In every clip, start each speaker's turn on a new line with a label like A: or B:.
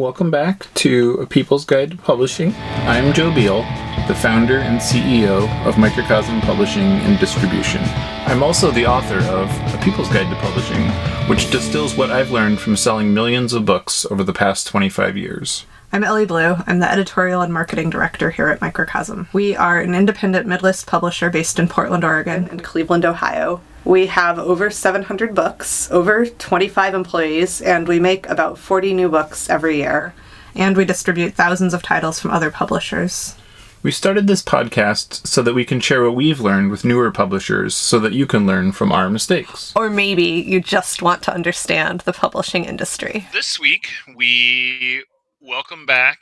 A: Welcome back to A People's Guide to Publishing. I'm Joe Beal, the founder and CEO of Microcosm Publishing and Distribution. I'm also the author of A People's Guide to Publishing, which distills what I've learned from selling millions of books over the past 25 years.
B: I'm Ellie Blue. I'm the editorial and marketing director here at Microcosm. We are an independent mid-list publisher based in Portland, Oregon, and Cleveland, Ohio. We have over 700 books, over 25 employees, and we make about 40 new books every year. And we distribute thousands of titles from other publishers.
A: We started this podcast so that we can share what we've learned with newer publishers so that you can learn from our mistakes.
B: Or maybe you just want to understand the publishing industry.
A: This week, we welcome back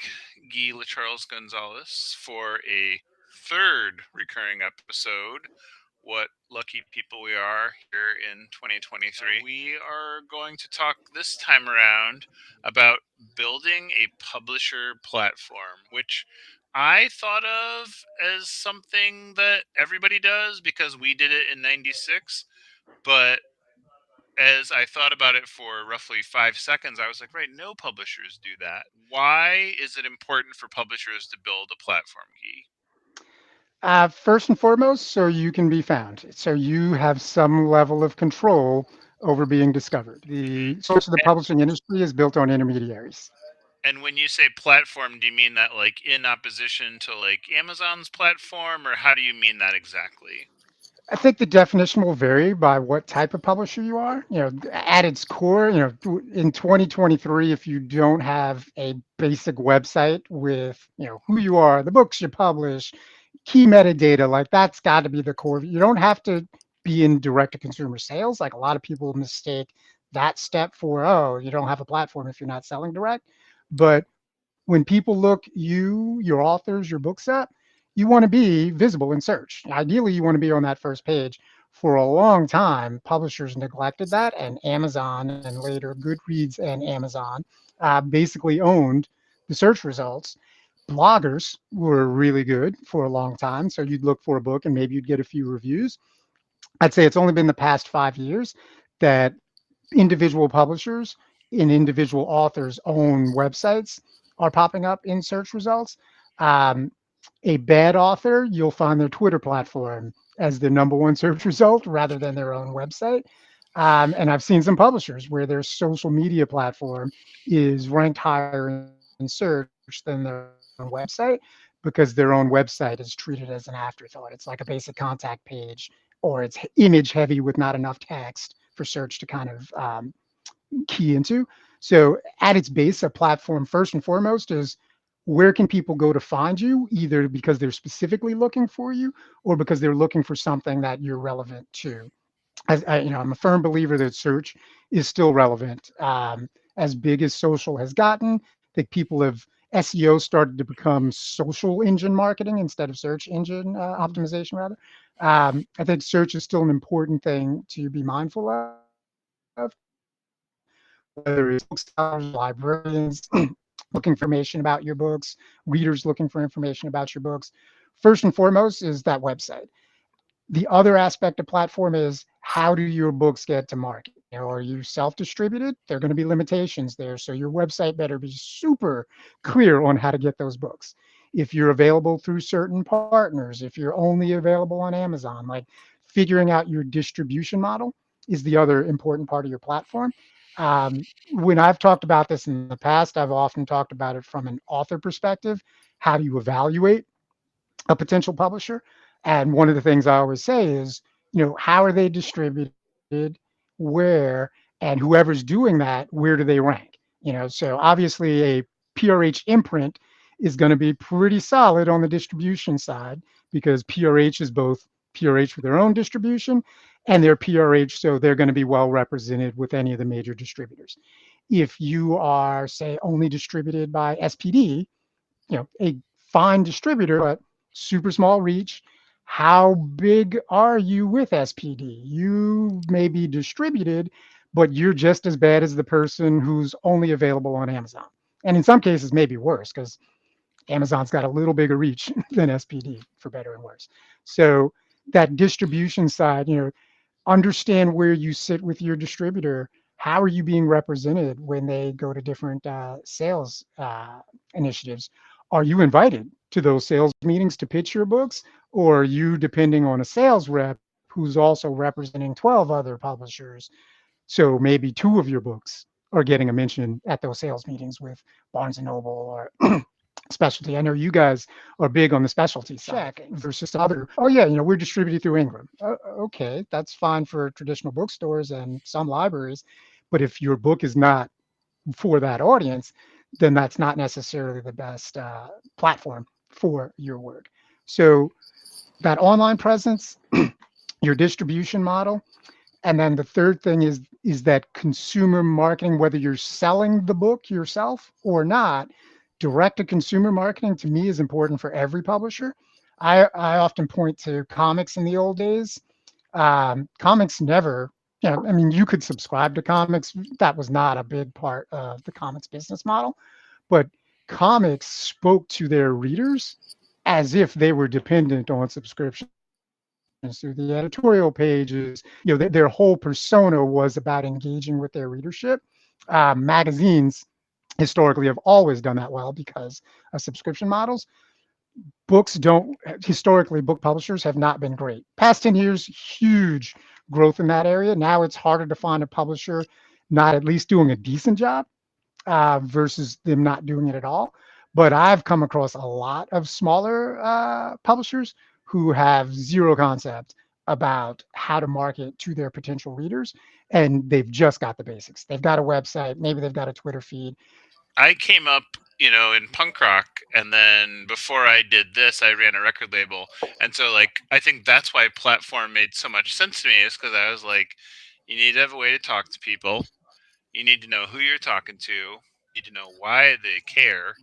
A: Guy LeCharles Gonzalez for a third recurring episode. What lucky people we are here in 2023. We are going to talk this time around about building a publisher platform, which I thought of as something that everybody does because we did it in 96, but as I thought about it for roughly 5 seconds, I was like, right, no publishers do that. Why is it important for publishers to build a platform, Guy?
C: First and foremost, so you can be found. So you have some level of control over being discovered. The source of the publishing industry is built on intermediaries.
A: And when you say platform, do you mean that like in opposition to like Amazon's platform, or how do you mean that exactly?
C: I think the definition will vary by what type of publisher you are. At its core, in 2023, if you don't have a basic website with, who you are, the books you publish, key metadata, like that's got to be the core. You don't have to be in direct-to-consumer sales. Like a lot of people mistake that step for, you don't have a platform if you're not selling direct. But when people look you, your authors, your books up, you want to be visible in search. Ideally, you want to be on that first page. For a long time, publishers neglected that, and Amazon and later Goodreads and Amazon basically owned the search results. Bloggers were really good for a long time. So you'd look for a book and maybe you'd get a few reviews. I'd say it's only been the past 5 years that individual publishers and individual authors' own websites are popping up in search results. A bad author, you'll find their Twitter platform as the number one search result rather than their own website. And I've seen some publishers where their social media platform is ranked higher in search than their own website because their own website is treated as an afterthought. It's like a basic contact page, or it's image heavy with not enough text for search to kind of key into. So at its base, a platform first and foremost is where can people go to find you, either because they're specifically looking for you or because they're looking for something that you're relevant to. I'm a firm believer that search is still relevant. As big as social has gotten, I think people have SEO started to become social engine marketing instead of search engine optimization, rather. I think search is still an important thing to be mindful of, whether it's booksellers, librarians, looking for information about your books, readers looking for information about your books. First and foremost is that website. The other aspect of platform is how do your books get to market? Are you self-distributed? There are going to be limitations there. So your website better be super clear on how to get those books. If you're available through certain partners, if you're only available on Amazon, like figuring out your distribution model is the other important part of your platform. When I've talked about this in the past, I've often talked about it from an author perspective. How do you evaluate a potential publisher? And one of the things I always say is, how are they distributed, where, and whoever's doing that, where do they rank? So obviously a PRH imprint is going to be pretty solid on the distribution side because PRH is both PRH with their own distribution and their PRH, so they're going to be well represented with any of the major distributors. If you are, say, only distributed by SPD, a fine distributor, but super small reach, how big are you with SPD? You may be distributed, but you're just as bad as the person who's only available on Amazon. And in some cases, maybe worse, because Amazon's got a little bigger reach than SPD, for better and worse. So that distribution side, understand where you sit with your distributor. how are you being represented when they go to different sales initiatives? Are you invited to those sales meetings to pitch your books, or are you depending on a sales rep who's also representing 12 other publishers? So maybe two of your books are getting a mention at those sales meetings with Barnes and Noble or specialty. I know you guys are big on the specialty side versus other. Oh yeah, we're distributed through Ingram. Okay, that's fine for traditional bookstores and some libraries, but if your book is not for that audience, then that's not necessarily the best platform for your work. So that online presence, your distribution model, and then the third thing is that consumer marketing, whether you're selling the book yourself or not, direct to consumer marketing to me is important for every publisher. I often point to comics in the old days. Comics never, I mean, you could subscribe to comics. That was not a big part of the comics business model, but comics spoke to their readers as if they were dependent on subscriptions through the editorial pages. Their whole persona was about engaging with their readership. Magazines historically have always done that well because of subscription models. Books don't, historically, book publishers have not been great. Past 10 years, huge growth in that area. Now it's harder to find a publisher not at least doing a decent job versus them not doing it at all. But I've come across a lot of smaller publishers who have zero concept about how to market to their potential readers, and they've just got the basics. They've got a website, maybe they've got a Twitter feed.
A: I came up, in punk rock, and then before I did this, I ran a record label, and so like I think that's why platform made so much sense to me is because I was like, you need to have a way to talk to people, you need to know who you're talking to, you need to know why they care,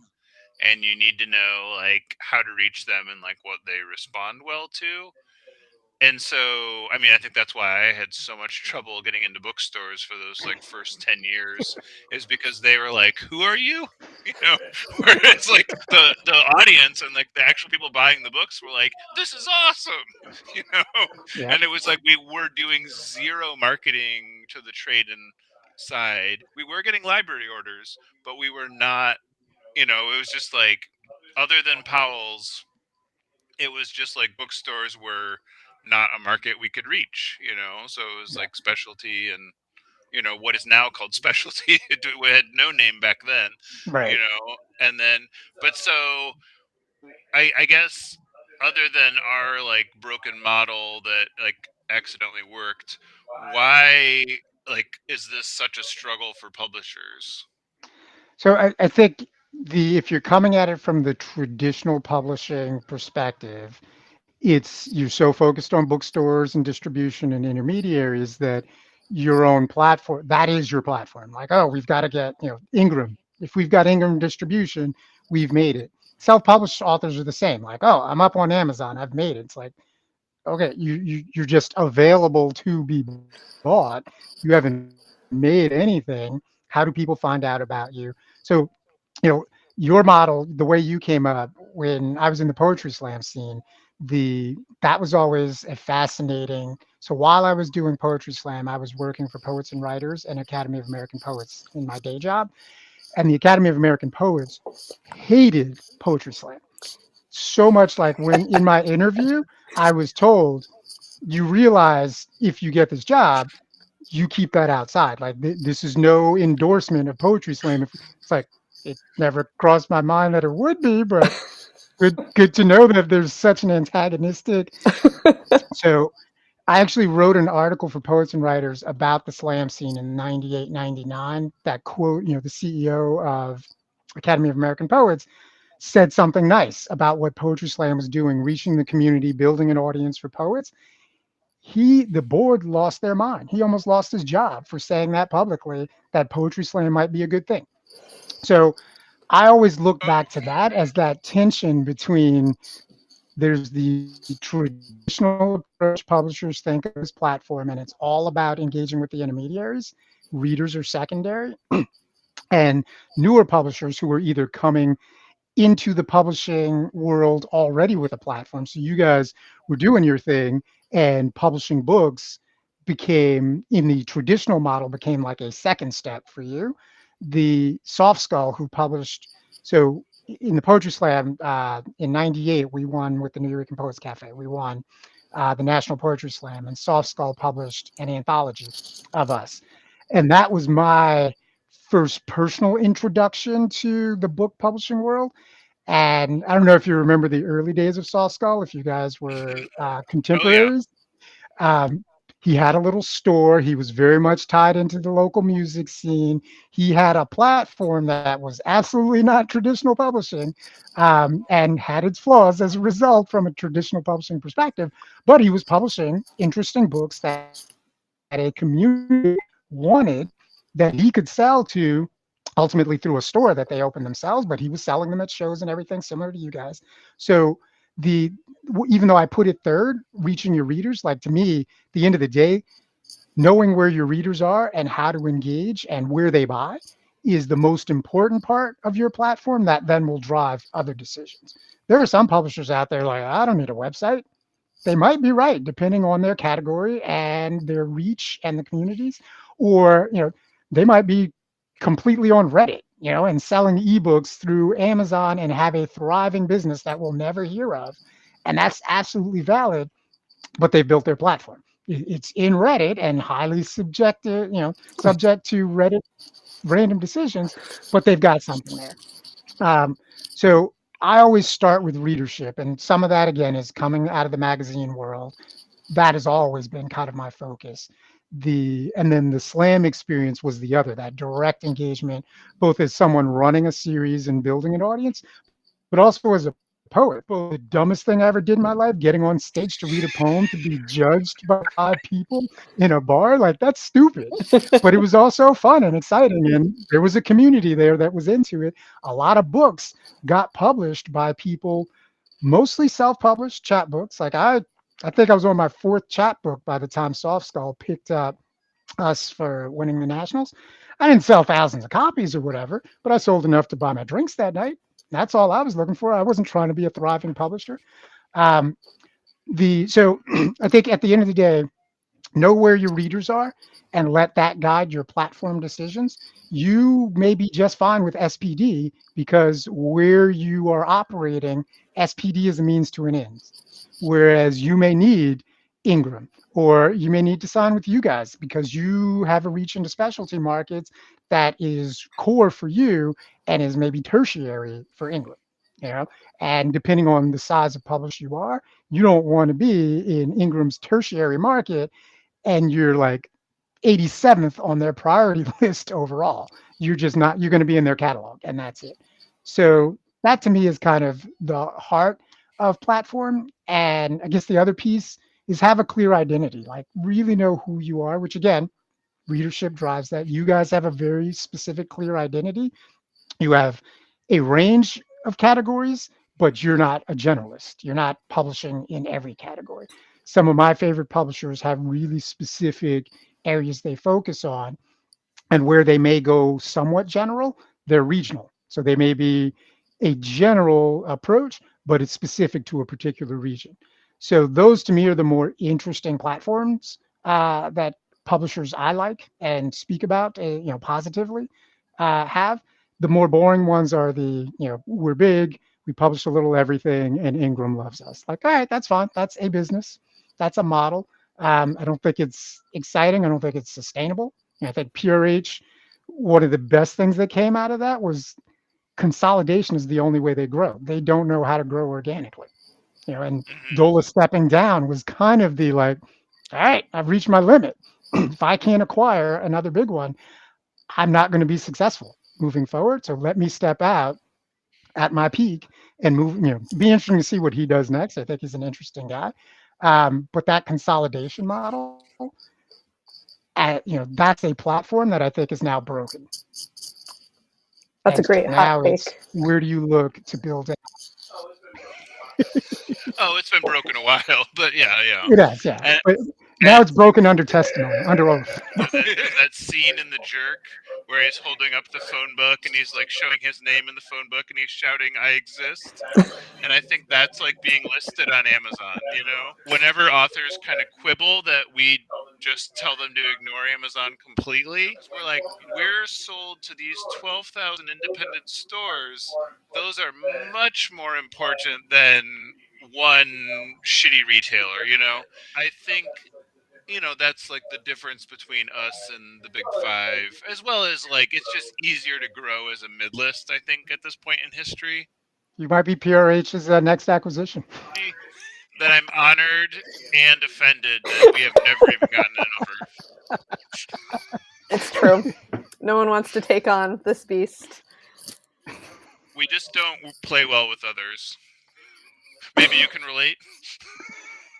A: and you need to know like how to reach them and like what they respond well to. And so, I mean, I think that's why I had so much trouble getting into bookstores for those like first 10 years is because they were like, "Who are you?" You know, where it's like the audience and like the actual people buying the books were like, "This is awesome." You know,
C: Yeah,
A: and it was like we were doing zero marketing to the trade and side. We were getting library orders, but we were not, it was just like other than Powell's, it was just like bookstores were not a market we could reach, so it was
C: yeah,
A: like specialty and what is now called specialty. It had no name back then,
C: right.
A: and then but so I guess other than our like broken model that like accidentally worked, why like is this such a struggle for publishers?
C: So I think if you're coming at it from the traditional publishing perspective, it's you're so focused on bookstores and distribution and intermediaries that your own platform, that is your platform. Like, oh, we've got to get, Ingram. If we've got Ingram distribution, we've made it. Self-published authors are the same. Like, oh, I'm up on Amazon, I've made it. It's like, okay, you're just available to be bought. You haven't made anything. How do people find out about you? So, your model, the way you came up when I was in the poetry slam scene, the that was always a fascinating. So while I was doing poetry slam, I was working for Poets and Writers and Academy of American Poets in my day job, and the Academy of American Poets hated poetry slam so much. Like when in my interview, I was told, you realize if you get this job, you keep that outside. Like this is no endorsement of poetry slam. If it's like it never crossed my mind that it would be, but good to know that there's such an antagonistic. So I actually wrote an article for Poets and Writers about the slam scene in 98, 99. That quote, the CEO of Academy of American Poets said something nice about what Poetry Slam was doing, reaching the community, building an audience for poets. The board lost their mind. He almost lost his job for saying that publicly, that Poetry Slam might be a good thing. So I always look back to that as that tension between there's the traditional approach publishers think of as platform, and it's all about engaging with the intermediaries. Readers are secondary. And newer publishers who are either coming into the publishing world already with a platform. So you guys were doing your thing and publishing books, became, in the traditional model, became like a second step for you. The Soft Skull, who published, so in the Poetry Slam in '98, we won with the New York Poets Cafe. We won the National Poetry Slam, and Soft Skull published an anthology of us. And that was my first personal introduction to the book publishing world. And I don't know if you remember the early days of Soft Skull, if you guys were
A: Oh yeah.
C: contemporaries. Um, he had a little store. He was very much tied into the local music scene. He had a platform that was absolutely not traditional publishing, and had its flaws as a result from a traditional publishing perspective. But he was publishing interesting books that a community wanted, that he could sell to, ultimately through a store that they opened themselves, but he was selling them at shows and everything similar to you guys. So the even though I put it third, reaching your readers, like to me, the end of the day, knowing where your readers are and how to engage and where they buy is the most important part of your platform that then will drive other decisions. There are some publishers out there like, I don't need a website. They might be right, depending on their category and their reach and the communities, or they might be completely on Reddit, and selling ebooks through Amazon and have a thriving business that we'll never hear of, and that's absolutely valid. But they've built their platform. It's in Reddit and highly subjective, subject to Reddit random decisions, but they've got something there. So I always start with readership, and some of that again is coming out of the magazine world. That has always been kind of my focus. And then the slam experience was the other, that direct engagement, both as someone running a series and building an audience, but also as a poet. The dumbest thing I ever did in my life, getting on stage to read a poem to be judged by 5 people in a bar, like that's stupid. But it was also fun and exciting, and there was a community there that was into it. A lot of books got published by people, mostly self-published chat books. Like I think I was on my 4th chat book by the time Soft Skull picked up us for winning the Nationals. I didn't sell thousands of copies or whatever, but I sold enough to buy my drinks that night. That's all I was looking for. I wasn't trying to be a thriving publisher. Um, so I think at the end of the day, know where your readers are and let that guide your platform decisions. You may be just fine with SPD because where you are operating, SPD is a means to an end. Whereas you may need Ingram, or you may need to sign with you guys because you have a reach into specialty markets that is core for you and is maybe tertiary for Ingram. You know, and depending on the size of publisher you are, you don't want to be in Ingram's tertiary market and you're like 87th on their priority list overall. You're just not, you're going to be in their catalog and that's it. So that to me is kind of the heart of platform. And I guess the other piece is have a clear identity, like really know who you are, which again, readership drives that. You guys have a very specific, clear identity. You have a range of categories, but you're not a generalist. You're not publishing in every category. Some of my favorite publishers have really specific areas they focus on, and where they may go somewhat general, they're regional. So they may be a general approach, but it's specific to a particular region. So those to me are the more interesting platforms that publishers I like and speak about, positively have. The more boring ones are we're big, we publish a little everything, and Ingram loves us. Like, all right, that's fine. That's a business. That's a model. I don't think it's exciting. I don't think it's sustainable. I think PRH, one of the best things that came out of that was consolidation is the only way they grow. They don't know how to grow organically. And
A: Hmm.
C: Dola stepping down was kind of the like, all right, I've reached my limit. If I can't acquire another big one, I'm not going to be successful moving forward. So let me step out at my peak and move, be interesting to see what he does next. I think he's an interesting guy. But that consolidation model, that's a platform that I think is now broken.
B: That's
C: And
B: a
C: so
B: great hot
C: now it's
B: take.
C: where do you look to build it?
A: Oh, it's been broken a while, but yeah, yeah.
C: It has, yeah.
A: And,
C: But now
A: and
C: it's broken under testimony, under oath.
A: there's that scene in The Jerk where he's holding up the phone book and he's like showing his name in the phone book and he's shouting, "I exist." And I think that's like being listed on Amazon. Whenever authors kind of quibble that we just tell them to ignore Amazon completely. We're like, we're sold to these 12,000 independent stores. Those are much more important than one shitty retailer, you know? I think, that's like the difference between us and the big five, as well as like it's just easier to grow as a mid list, I think, at this point in history.
C: You might be PRH's next acquisition.
A: That I'm honored and offended that we have never even gotten an offer.
B: It's true. No one wants to take on this beast.
A: We just don't play well with others. Maybe you can relate.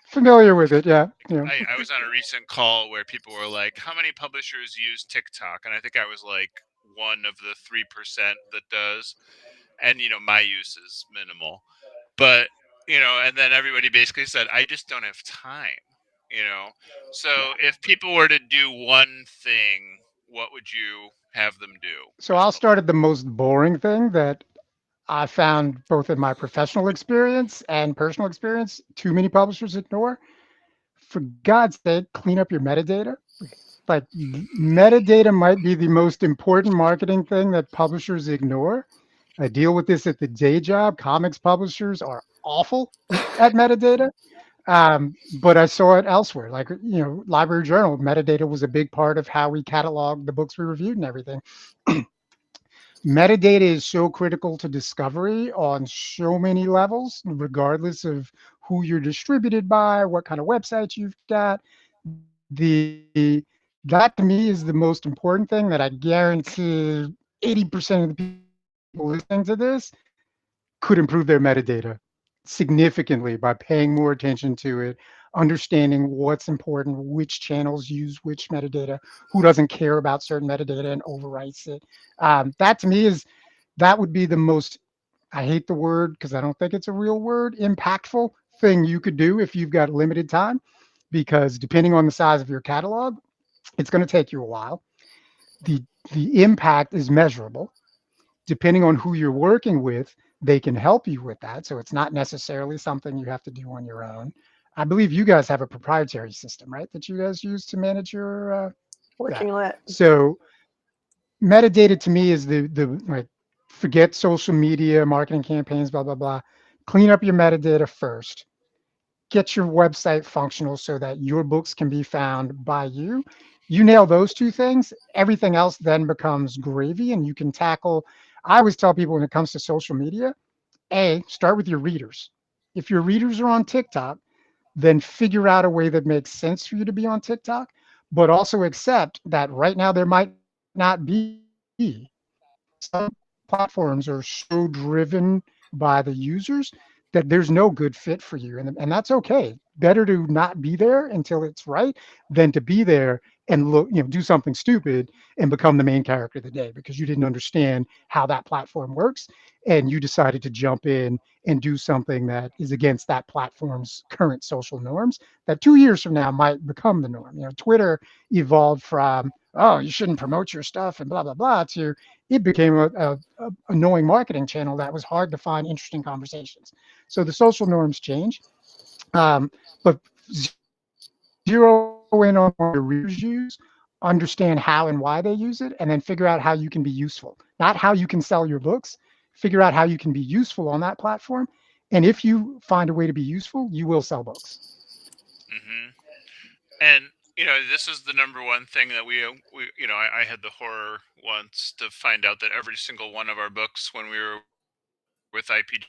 C: Familiar with it, yeah.
A: I was on a recent call where people were like, how many publishers use TikTok? And I think I was like one of the 3% that does. And, my use is minimal. But, and then everybody basically said, I just don't have time, you know? So if people were to do one thing, what would you have them do?
C: So I'll start at the most boring thing that I found both in my professional experience and personal experience too many publishers ignore. For God's sake, clean up your metadata. Like metadata might be the most important marketing thing that publishers ignore. I deal with this at the day job. Comics publishers are awful at metadata. But I saw it elsewhere. Like, Library Journal metadata was a big part of how we cataloged the books we reviewed and everything. Metadata is so critical to discovery on so many levels, regardless of who you're distributed by, what kind of websites you've got. That to me is the most important thing that I guarantee 80% of the people listening to this could improve their metadata significantly by paying more attention to it, understanding what's important, which channels use which metadata, who doesn't care about certain metadata and overwrites it. That to me that would be the most, I hate the word because I don't think it's a real word, impactful thing you could do if you've got limited time, because depending on the size of your catalog, it's going to take you a while. The the impact is measurable. Depending on who you're working with, they can help you with that. So it's not necessarily something you have to do on your own. I believe you guys have a proprietary system, right? That you guys use to manage your
B: Working
C: that.
B: lit.
C: So metadata to me is the like, forget social media, marketing campaigns, blah blah blah. Clean up your metadata first. Get your website functional so that your books can be found by you. You nail those two things, everything else then becomes gravy, and you can tackle. I always tell people when it comes to social media, start with your readers. If your readers are on TikTok, then figure out a way that makes sense for you to be on TikTok, but also accept that right now there might not be. Some platforms are so driven by the users that there's no good fit for you. And that's okay. Better to not be there until it's right than to be there and do something stupid and become the main character of the day because you didn't understand how that platform works and you decided to jump in and do something that is against that platform's current social norms that 2 years from now might become the norm. Twitter evolved from, oh, you shouldn't promote your stuff and blah blah blah, to it became a annoying marketing channel that was hard to find interesting conversations. So the social norms change, but zero in on what your readers use, understand how and why they use it, and then figure out how you can be useful. Not how you can sell your books. Figure out how you can be useful on that platform. And if you find a way to be useful, you will sell books.
A: Hmm. And this is the number one thing that we I had the horror once to find out that every single one of our books when we were with IPG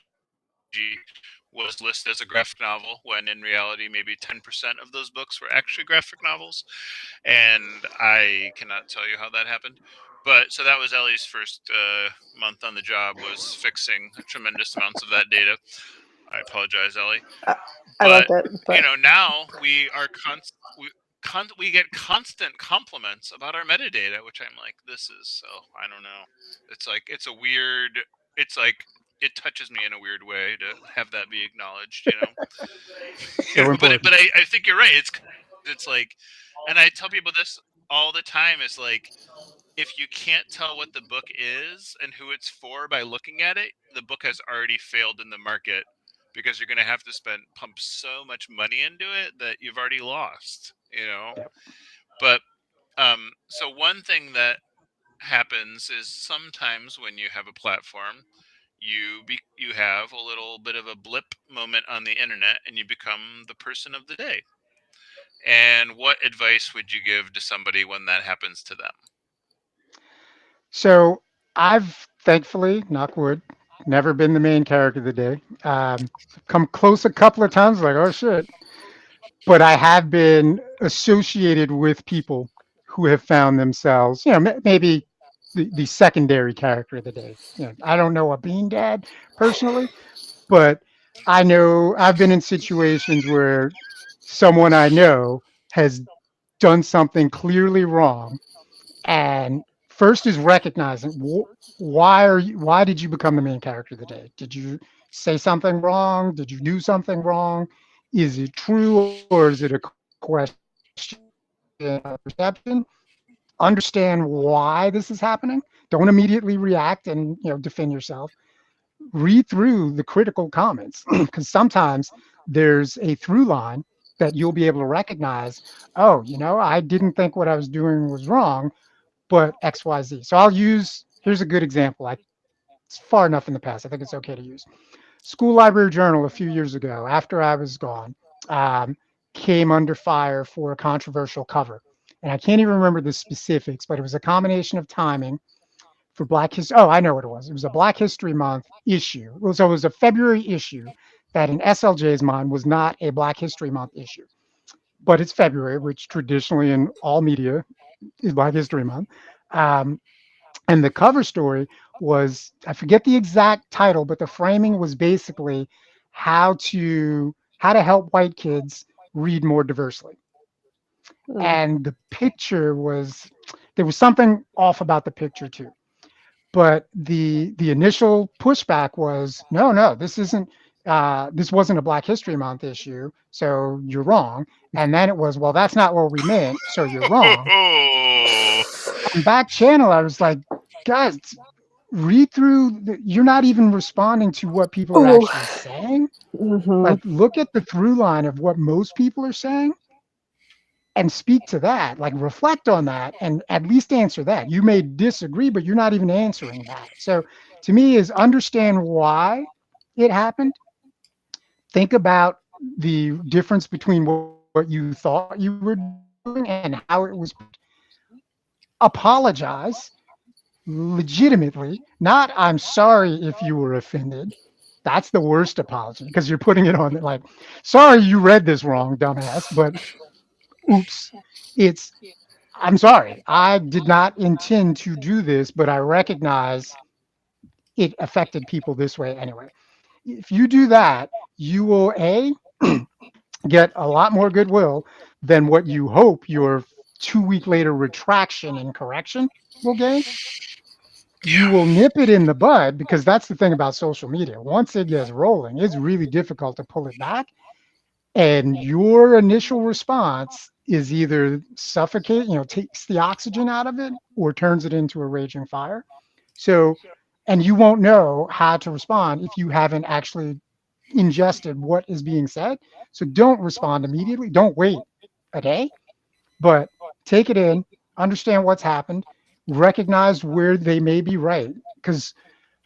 A: was listed as a graphic novel, when in reality maybe 10% of those books were actually graphic novels. And I cannot tell you how that happened. But so that was Ellie's first month on the job, was fixing tremendous amounts of that data. I apologize, Ellie.
B: I, I
A: But
B: loved it, but
A: now we are we get constant compliments about our metadata, which I'm like, this is so, I don't know. It's like it's a weird. It's like it touches me in a weird way to have that be acknowledged.
C: So
A: But
C: important.
A: I think you're right. It's like, and I tell people this all the time. Is like, if you can't tell what the book is and who it's for by looking at it, the book has already failed in the market, because you're going to have to pump so much money into it that you've already lost. you know.
C: Yep.
A: But so one thing that happens is sometimes when you have a platform, you have a little bit of a blip moment on the internet, and you become the person of the day. And what advice would you give to somebody when that happens to them?
C: So I've thankfully, knock wood, never been the main character of the day. Come close a couple of times, like, oh shit. But I have been associated with people who have found themselves, maybe the secondary character of the day. I don't know a bean dad personally, but I know I've been in situations where someone I know has done something clearly wrong, and first is recognizing why did you become the main character of the day? Did you say something wrong? Did you do something wrong? Is it true, or is it a question perception? Understand why this is happening. Don't immediately react and defend yourself. Read through the critical comments because sometimes there's a through line that you'll be able to recognize. Oh, I didn't think what I was doing was wrong, but XYZ. So here's a good example. It's far enough in the past. I think it's okay to use. School Library Journal a few years ago, after I was gone, um, came under fire for a controversial cover. And I can't even remember the specifics, but it was a combination of timing for Black History. Oh, I know what it was. It was a Black History Month issue. So it was a February issue that in SLJ's mind was not a Black History Month issue, but it's February, which traditionally in all media is Black History Month. Um, and the cover story was, I forget the exact title, but the framing was basically how to help white kids read more diversely.
B: Mm.
C: And the picture was, there was something off about the picture too. But the initial pushback was, no, this wasn't a Black History Month issue, so you're wrong. And then it was, well, that's not what we meant, so you're wrong. On back channel, I was like, guys, read through. You're not even responding to what people are
B: Oh.
C: actually saying.
B: Hmm.
C: Like, look at the through line of what most people are saying and speak to that. Like, reflect on that and at least answer that. You may disagree, but you're not even answering that. So, to me, is understand why it happened. Think about the difference between what you thought you were doing and how it was. Apologize legitimately, not I'm sorry if you were offended. That's the worst apology because you're putting it on like, sorry you read this wrong, dumbass, but oops. It's, I'm sorry. I did not intend to do this, but I recognize it affected people this way anyway. If you do that, you will A, get a lot more goodwill than what you hope your 2 week later retraction and correction will gain. You
A: Yeah.
C: will nip it in the bud because that's the thing about social media. Once it gets rolling, it's really difficult to pull it back. And your initial response is either suffocate, takes the oxygen out of it or turns it into a raging fire. So, and you won't know how to respond if you haven't actually ingested what is being said. So don't respond immediately. Don't wait a day, but take it in, understand what's happened, recognize where they may be right. Because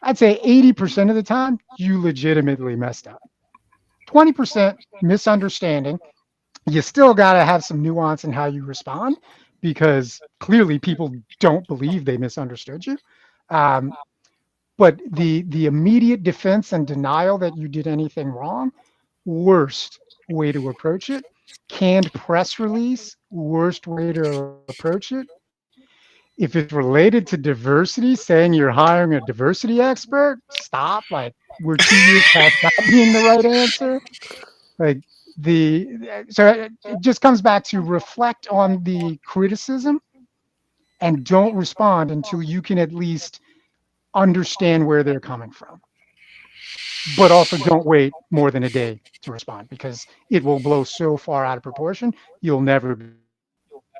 C: I'd say 80% of the time, you legitimately messed up. 20% misunderstanding. You still got to have some nuance in how you respond because clearly people don't believe they misunderstood you. Um, but the immediate defense and denial that you did anything wrong, worst way to approach it. Canned press release, worst way to approach it. If it's related to diversity, saying you're hiring a diversity expert, stop. Like, we're 2 years past that being the right answer. Like, it just comes back to reflect on the criticism and don't respond until you can at least understand where they're coming from. But also don't wait more than a day to respond because it will blow so far out of proportion, you'll never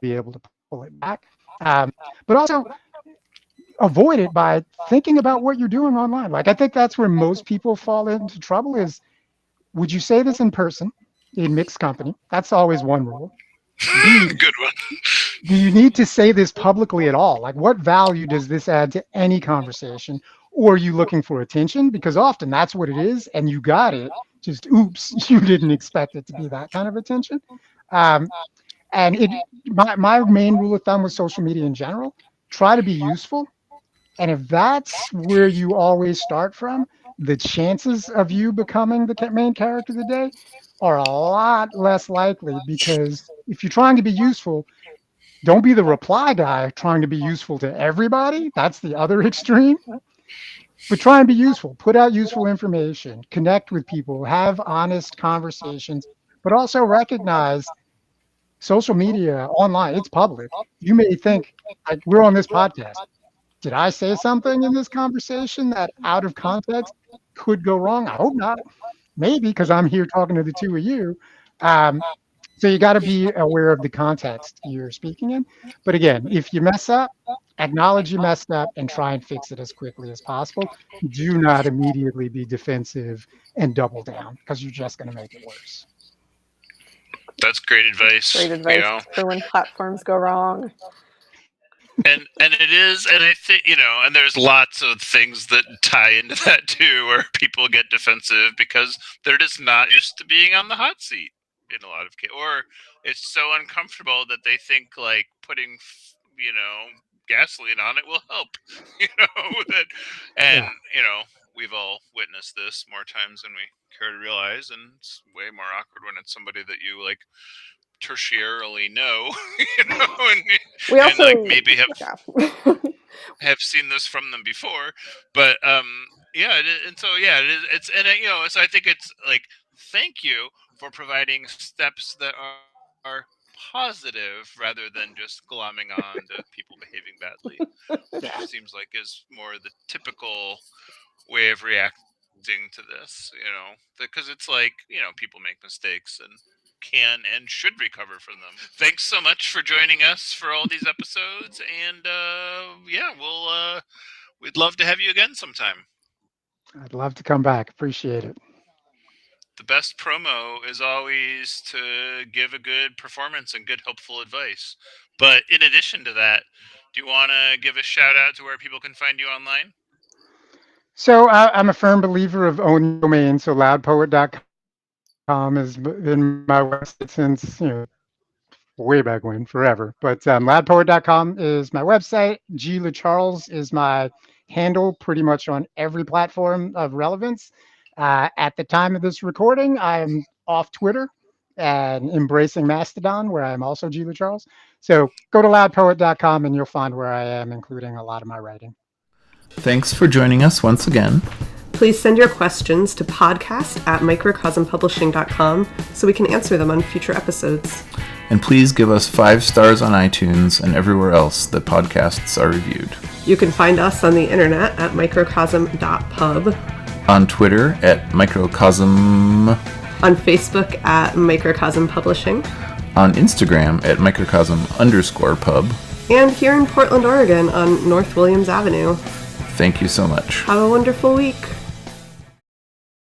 C: be able to pull it back. But also avoid it by thinking about what you're doing online. Like, I think that's where most people fall into trouble is, would you say this in person in mixed company? That's always one rule. B,
A: Good one.
C: do you need to say this publicly at all? Like, what value does this add to any conversation? Or are you looking for attention? Because often that's what it is, and you got it. Just oops, you didn't expect it to be that kind of attention. Um, and my main rule of thumb with social media in general, try to be useful. And if that's where you always start from, the chances of you becoming the main character of the day are a lot less likely, because if you're trying to be useful, don't be the reply guy trying to be useful to everybody. That's the other extreme. But try and be useful. Put out useful information. Connect with people. Have honest conversations. But also recognize social media online. It's public. You may think, like, we're on this podcast. Did I say something in this conversation that out of context could go wrong? I hope not. Maybe, because I'm here talking to the two of you. Um, so you got to be aware of the context you're speaking in. But again, if you mess up, acknowledge you messed up and try and fix it as quickly as possible. Do not immediately be defensive and double down, because you're just going to make it worse.
A: That's great advice.
B: Great advice for when platforms go wrong.
A: And it is, and I think, and there's lots of things that tie into that too, where people get defensive because they're just not used to being on the hot seat in a lot of cases, or it's so uncomfortable that they think like putting gasoline on it will help. That, and we've all witnessed this more times than we care to realize, and it's way more awkward when it's somebody that you like tertiarily know,
B: We also
A: and like maybe have seen this from them before, but it is, it's, and so I think it's like, thank you for providing steps that are positive rather than just glomming on to people behaving badly, which seems like is more the typical way of reacting to this, because it's like, people make mistakes and can and should recover from them. Thanks so much for joining us for all these episodes, and we'd love to have you again sometime.
C: I'd love to come back. Appreciate it.
A: The best promo is always to give a good performance and good helpful advice. But in addition to that, do you want to give a shout out to where people can find you online?
C: So I'm a firm believer of owning domain. So loudpoet.com has been my website since way back when, forever. But loudpoet.com is my website. Guy LeCharles is my handle pretty much on every platform of relevance. At the time of this recording, I'm off Twitter and embracing Mastodon, where I'm also Guy LeCharles. So go to loudpoet.com and you'll find where I am, including a lot of my writing.
D: Thanks for joining us once again.
B: Please send your questions to podcast@microcosmpublishing.com so we can answer them on future episodes.
D: And please give us 5 stars on iTunes and everywhere else that podcasts are reviewed.
B: You can find us on the internet at microcosm.pub,
D: on Twitter at Microcosm,
B: on Facebook at Microcosm Publishing,
D: on Instagram at Microcosm_pub,
B: and here in Portland, Oregon on North Williams Avenue.
D: Thank you so much.
B: Have a wonderful week.